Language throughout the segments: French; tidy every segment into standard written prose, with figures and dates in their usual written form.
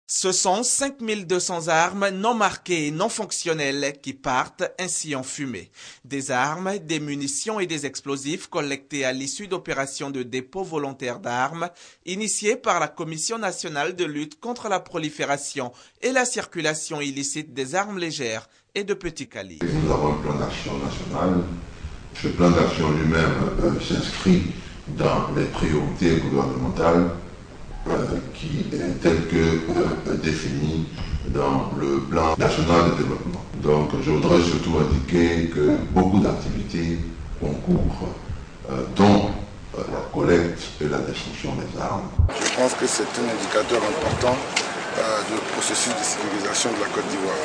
Ce sont 5200 armes non marquées et non fonctionnelles qui partent ainsi en fumée. Des armes, des munitions et des explosifs collectés à l'issue d'opérations de dépôt volontaire d'armes initiées par la Commission nationale de lutte contre la prolifération et la circulation illicite des armes légères et de petits calibres. Nous avons un plan d'action national. Ce plan d'action lui-même s'inscrit dans les priorités gouvernementales qui est tel que défini dans le plan national de développement. Donc je voudrais surtout indiquer que beaucoup d'activités concourent, dont la collecte et la destruction des armes. Je pense que c'est un indicateur important du processus de civilisation de la Côte d'Ivoire.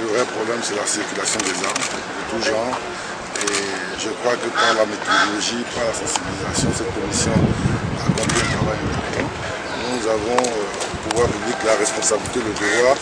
Le vrai problème, c'est la circulation des armes de tout genre. Et je crois que par la méthodologie, par la sensibilisation, cette commission a accompli un travail important. Nous avons au pouvoir public la responsabilité, le devoir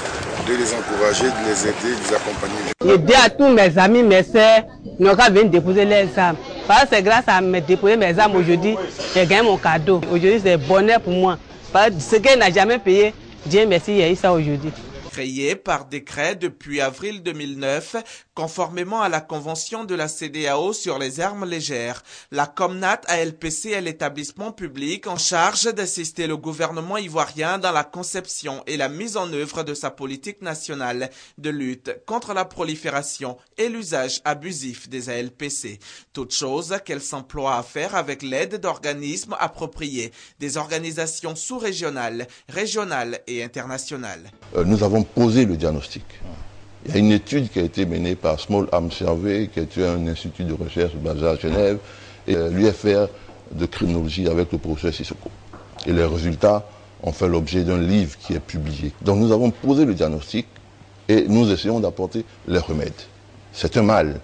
de les encourager, de les aider, de les accompagner. Je dis à tous mes amis, mes soeurs, n'ont qu'à venir déposer leurs armes. Parce que c'est grâce à me déposer mes armes aujourd'hui, j'ai gagné mon cadeau. Aujourd'hui, c'est bonheur pour moi. Parce que ce qu'elle n'a jamais payé, Dieu merci, il y a eu ça aujourd'hui. Créée par décret depuis avril 2009, conformément à la convention de la CEDEAO sur les armes légères, la Comnat ALPC est l'établissement public en charge d'assister le gouvernement ivoirien dans la conception et la mise en œuvre de sa politique nationale de lutte contre la prolifération et l'usage abusif des ALPC. Toute chose qu'elle s'emploie à faire avec l'aide d'organismes appropriés, des organisations sous-régionales, régionales et internationales. Nous avons posé le diagnostic. Il y a une étude qui a été menée par Small Arms Survey, qui est un institut de recherche basé à Genève, et l'UFR de criminologie avec le professeur Sissoko. Et les résultats ont fait l'objet d'un livre qui est publié. Donc nous avons posé le diagnostic et nous essayons d'apporter les remèdes. C'est un mal.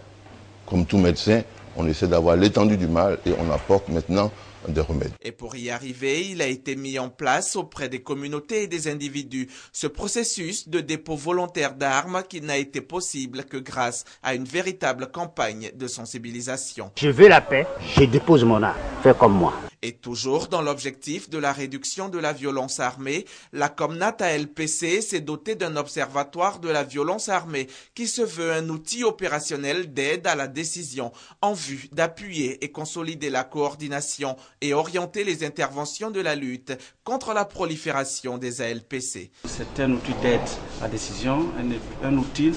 Comme tout médecin, on essaie d'avoir l'étendue du mal et on apporte maintenant des remèdes. Et pour y arriver, il a été mis en place auprès des communautés et des individus ce processus de dépôt volontaire d'armes qui n'a été possible que grâce à une véritable campagne de sensibilisation. Je veux la paix, je dépose mon arme, fais comme moi. Et toujours dans l'objectif de la réduction de la violence armée, la Comnat ALPC s'est dotée d'un observatoire de la violence armée qui se veut un outil opérationnel d'aide à la décision en vue d'appuyer et consolider la coordination et orienter les interventions de la lutte contre la prolifération des ALPC. C'est un outil d'aide à la décision, un outil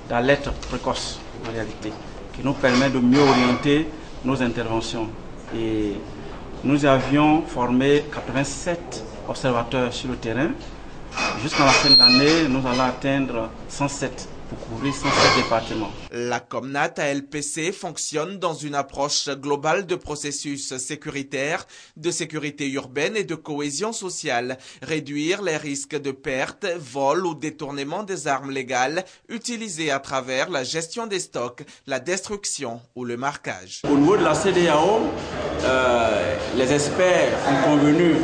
d'alerte précoce en réalité, qui nous permet de mieux orienter nos interventions. Et nous avions formé 87 observateurs sur le terrain. Jusqu'à la fin de l'année, nous allons atteindre 107 pour couvrir 107 départements. La Comnat ALPC fonctionne dans une approche globale de processus sécuritaire, de sécurité urbaine et de cohésion sociale. Réduire les risques de perte, vol ou détournement des armes légales utilisées à travers la gestion des stocks, la destruction ou le marquage. Au niveau de la CEDEAO, les experts ont convenu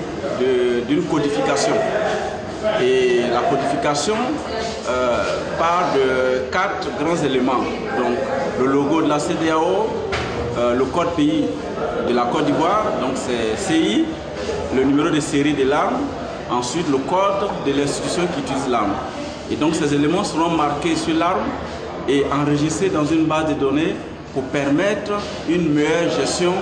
d'une codification. Et la codification part de 4 grands éléments. Donc le logo de la CEDEAO, le code pays de la Côte d'Ivoire, donc c'est CI, le numéro de série de l'arme, ensuite le code de l'institution qui utilise l'arme. Et donc ces éléments seront marqués sur l'arme et enregistrés dans une base de données pour permettre une meilleure gestion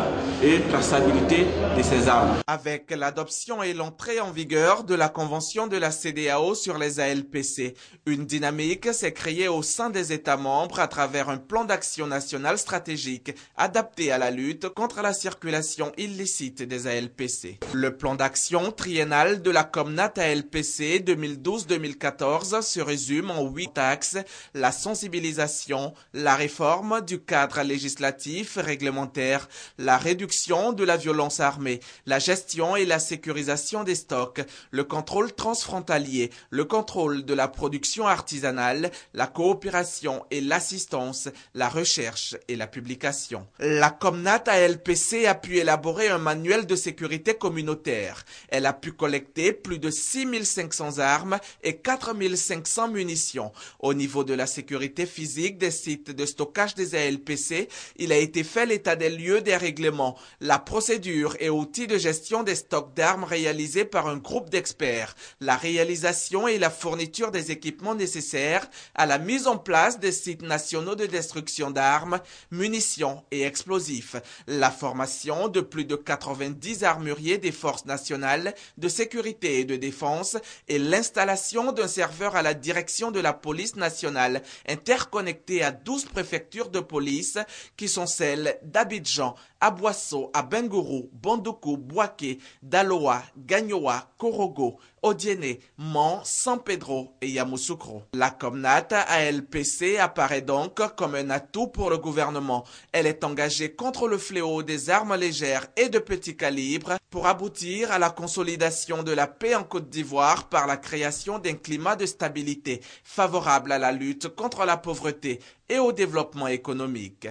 et traçabilité de ces armes. Avec l'adoption et l'entrée en vigueur de la Convention de la CEDEAO sur les ALPC, une dynamique s'est créée au sein des États membres à travers un plan d'action national stratégique adapté à la lutte contre la circulation illicite des ALPC. Le plan d'action triennal de la Comnat ALPC 2012-2014 se résume en 8 axes: la sensibilisation, la réforme du cadre législatif et réglementaire, la réduction de la violence armée, la gestion et la sécurisation des stocks, le contrôle transfrontalier, le contrôle de la production artisanale, la coopération et l'assistance, la recherche et la publication. La Comnat ALPC a pu élaborer un manuel de sécurité communautaire. Elle a pu collecter plus de 6500 armes et 4500 munitions. Au niveau de la sécurité physique des sites de stockage des ALPC, il a été fait l'état des lieux des règlements la procédure et outils de gestion des stocks d'armes réalisés par un groupe d'experts, la réalisation et la fourniture des équipements nécessaires à la mise en place des sites nationaux de destruction d'armes, munitions et explosifs, la formation de plus de 90 armuriers des forces nationales de sécurité et de défense et l'installation d'un serveur à la direction de la police nationale interconnecté à 12 préfectures de police qui sont celles d'Abidjan, Aboissau, Abengourou, Bondoukou, Bouaké, Daloa, Gagnoa, Korogo, Odiéné, Mans, San Pedro et Yamoussoukro. La Comnat ALPC apparaît donc comme un atout pour le gouvernement. Elle est engagée contre le fléau des armes légères et de petit calibre pour aboutir à la consolidation de la paix en Côte d'Ivoire par la création d'un climat de stabilité favorable à la lutte contre la pauvreté et au développement économique.